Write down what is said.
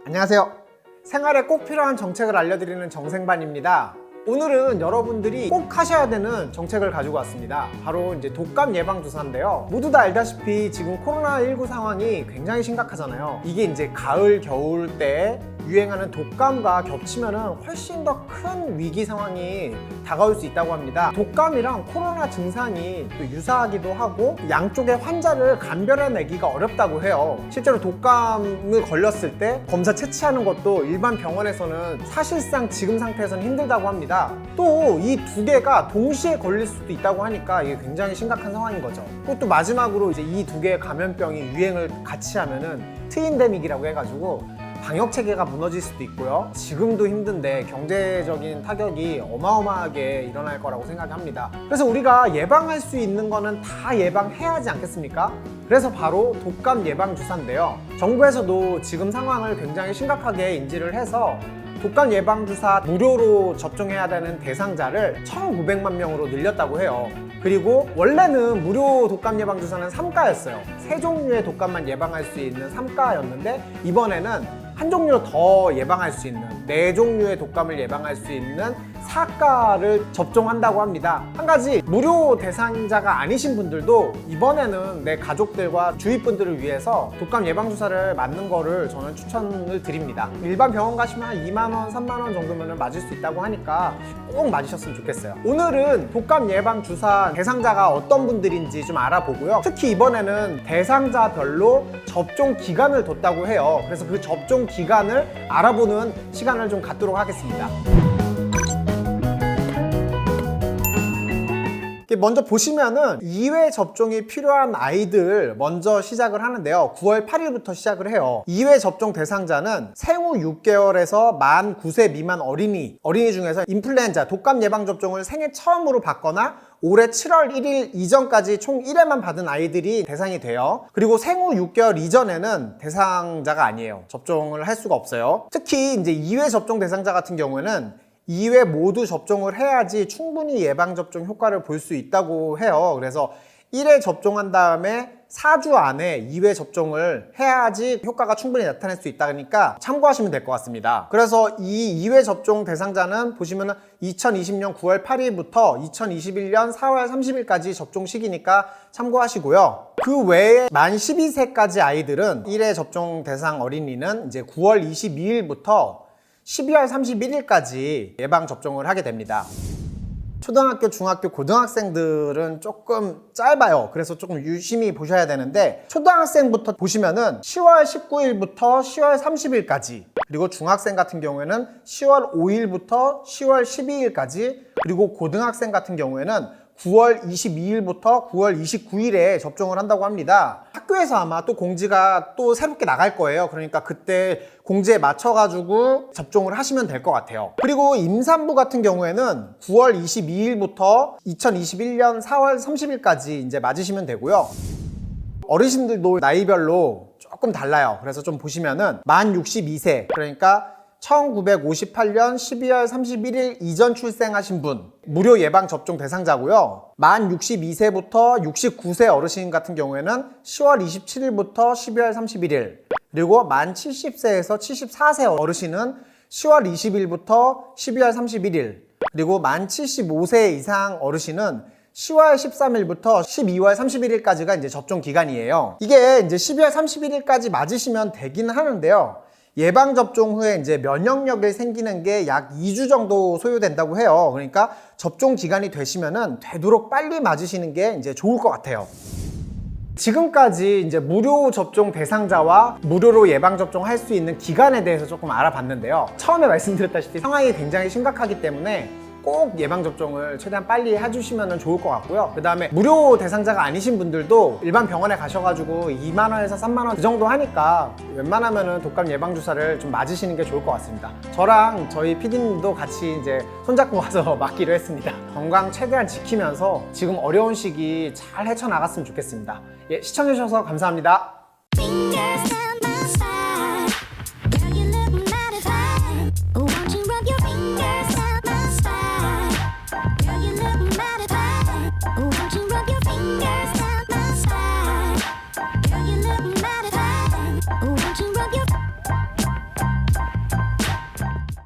안녕하세요. 생활에 꼭 필요한 정책을 알려드리는 정생반입니다. 오늘은 여러분들이 꼭 하셔야 되는 정책을 가지고 왔습니다. 바로 이제 독감 예방 주사인데요. 모두 다 알다시피 지금 코로나19 상황이 굉장히 심각하잖아요. 이게 이제 가을, 겨울 때 유행하는 독감과 겹치면은 훨씬 더 큰 위기 상황이 다가올 수 있다고 합니다. 독감이랑 코로나 증상이 또 유사하기도 하고 양쪽의 환자를 간별해내기가 어렵다고 해요. 실제로 독감을 걸렸을 때 검사 채취하는 것도 일반 병원에서는 사실상 지금 상태에서는 힘들다고 합니다. 또 이 두 개가 동시에 걸릴 수도 있다고 하니까 이게 굉장히 심각한 상황인 거죠. 또 마지막으로 이제 이 두 개의 감염병이 유행을 같이 하면은 트윈데믹이라고 해가지고 방역 체계가 무너질 수도 있고요. 지금도 힘든데 경제적인 타격이 어마어마하게 일어날 거라고 생각합니다. 그래서 우리가 예방할 수 있는 거는 다 예방해야 하지 않겠습니까? 그래서 바로 독감 예방 주사인데요. 정부에서도 지금 상황을 굉장히 심각하게 인지를 해서 독감 예방 주사 무료로 접종해야 되는 대상자를 1,900만 명으로 늘렸다고 해요. 그리고 원래는 무료 독감 예방 주사는 3가였어요. 3종류의 독감만 예방할 수 있는 3가였는데 이번에는 한 종류로 더 예방할 수 있는 4종류의 독감을 예방할 수 있는 4가를 접종한다고 합니다. 한 가지 무료 대상자가 아니신 분들도 이번에는 내 가족들과 주위 분들을 위해서 독감 예방 주사를 맞는 거를 저는 추천을 드립니다. 일반 병원 가시면 한 2만 원, 3만 원 정도면 맞을 수 있다고 하니까 꼭 맞으셨으면 좋겠어요. 오늘은 독감 예방 주사 대상자가 어떤 분들인지 좀 알아보고요. 특히 이번에는 대상자별로 접종 기간을 뒀다고 해요. 그래서 그 접종 기간을 알아보는 시간을 좀 갖도록 하겠습니다. 먼저 보시면은 2회 접종이 필요한 아이들 먼저 시작을 하는데요. 9월 8일부터 시작을 해요. 2회 접종 대상자는 생후 6개월에서 만 9세 미만 어린이 중에서 인플루엔자 독감 예방 접종을 생애 처음으로 받거나 올해 7월 1일 이전까지 총 1회만 받은 아이들이 대상이 돼요. 그리고 생후 6개월 이전에는 대상자가 아니에요. 접종을 할 수가 없어요. 특히 이제 2회 접종 대상자 같은 경우에는 2회 모두 접종을 해야지 충분히 예방접종 효과를 볼 수 있다고 해요. 그래서 1회 접종한 다음에 4주 안에 2회 접종을 해야지 효과가 충분히 나타날 수 있다니까 참고하시면 될 것 같습니다. 그래서 이 2회 접종 대상자는 보시면은 2020년 9월 8일부터 2021년 4월 30일까지 접종 시기니까 참고하시고요. 그 외에 만 12세까지 아이들은 1회 접종 대상 어린이는 이제 9월 22일부터 12월 31일까지 예방접종을 하게 됩니다. 초등학교, 중학교, 고등학생들은 조금 짧아요. 그래서 조금 유심히 보셔야 되는데 초등학생부터 보시면은 10월 19일부터 10월 30일까지 그리고 중학생 같은 경우에는 10월 5일부터 10월 12일까지 그리고 고등학생 같은 경우에는 9월 22일부터 9월 29일에 접종을 한다고 합니다. 학교에서 아마 또 공지가 또 새롭게 나갈 거예요. 그러니까 그때 공지에 맞춰가지고 접종을 하시면 될 것 같아요. 그리고 임산부 같은 경우에는 9월 22일부터 2021년 4월 30일까지 이제 맞으시면 되고요. 어르신들도 나이별로 조금 달라요. 그래서 좀 보시면은 만 62세 그러니까 1958년 12월 31일 이전 출생하신 분 무료 예방 접종 대상자고요. 만 62세부터 69세 어르신 같은 경우에는 10월 27일부터 12월 31일 그리고 만 70세에서 74세 어르신은 10월 20일부터 12월 31일 그리고 만 75세 이상 어르신은 10월 13일부터 12월 31일까지가 이제 접종 기간이에요. 이게 이제 12월 31일까지 맞으시면 되긴 하는데요. 예방접종 후에 이제 면역력이 생기는 게 약 2주 정도 소요된다고 해요. 그러니까 접종 기간이 되시면은 되도록 빨리 맞으시는 게 이제 좋을 것 같아요. 지금까지 이제 무료 접종 대상자와 무료로 예방접종 할 수 있는 기간에 대해서 조금 알아봤는데요. 처음에 말씀드렸다시피 상황이 굉장히 심각하기 때문에 꼭 예방접종을 최대한 빨리 해주시면 좋을 것 같고요. 그 다음에 무료 대상자가 아니신 분들도 일반 병원에 가셔가지고 2만원에서 3만원 그 정도 하니까 웬만하면은 독감 예방주사를 좀 맞으시는 게 좋을 것 같습니다. 저랑 저희 PD님도 같이 이제 손잡고 가서 맞기로 했습니다. 건강 최대한 지키면서 지금 어려운 시기 잘 헤쳐나갔으면 좋겠습니다. 예, 시청해주셔서 감사합니다.